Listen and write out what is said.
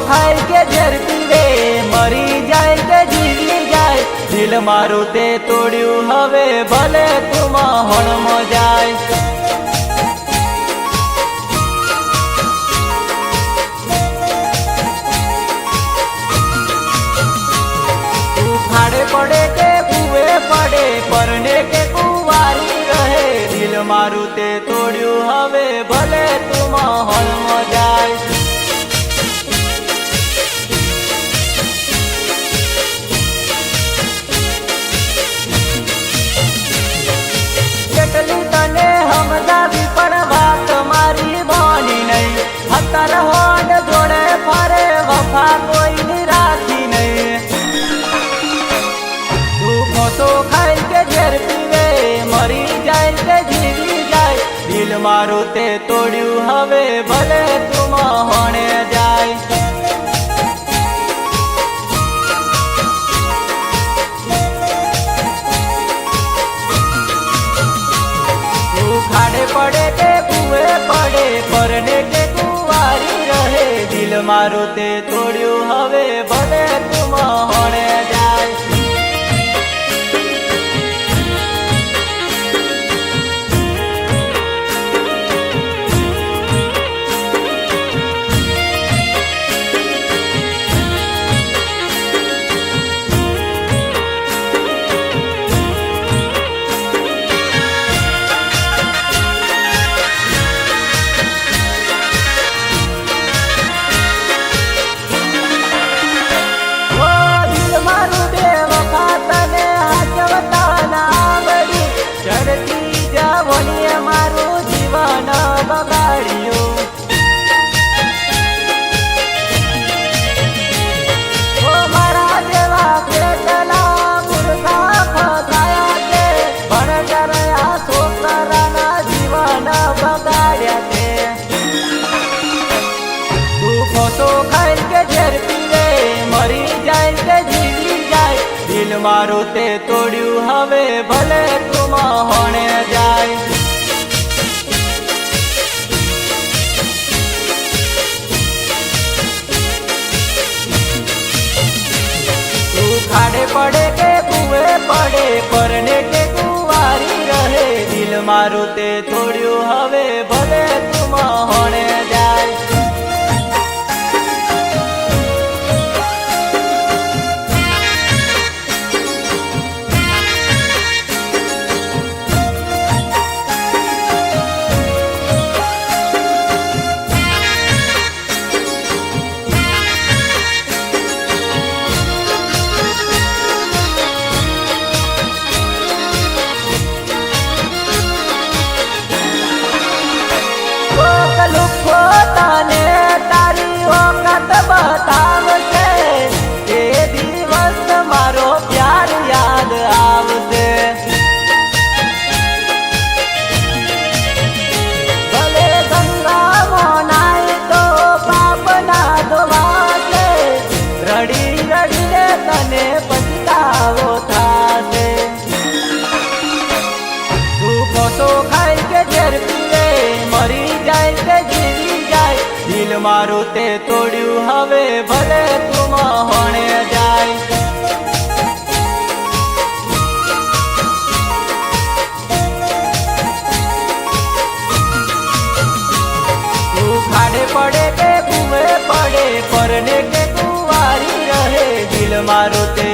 खाई के झेर पीवे मरी जाए के जीवी जाए दिल मारू ते तोड़्यू हवे भले तुम हणम जाए खाड़े पड़े के कुए पड़े परने के कुवारी रहे दिल मारू ते तोड़्यू हवे भले तुम हणम जाए કેટલી તને હમદાવી પણ વાત મારી માની નહીં હતર હોડ જોડે ફરે વફા કોઈની રાખી નહીં તું ખોટો ખાઈ કે ઝેર પીવે મરી જાય કે જીવી જાય દિલ મારું તે તોડ્યું હવે ભલે તું હોણે જાય खाड़े पड़े के कुए पड़े परने के कुवारी रहे दिल मारू ते तोड़्यू हवे भले तुम होने जाए मारू जीवन बगाड़ियो ओ मारा जेवा पेटला मुर्गा फसाया के पण करया छोकराना जीवन बगाड़्या के तू खोटो खाई के झेर पीवे मरी जाए के जीवी जाए दिल मारू ते तोड़्यू हवे भले तुम होने जाए खाड़े पड़े के कुए पड़े परने के कुवारी रहे दिल मारू ते तोड़्यू हवे भले तुम होने जाए ताने तारी वक्त बतावसे ए दिवस मारो प्यार याद आवसे भले गंगा मोनाई तो पाप ना धोवासे रड़ी रड़ी ने तने पछतावो थासे तू खोटो खाई के झेर पीवे मरी जाए के जीवी जाए दिल मारू ते तोड़्यू हवे भले तुम होने जाए तू खाड़े पड़े के कुए पड़े परने के कुवारी रहे दिल मारू ते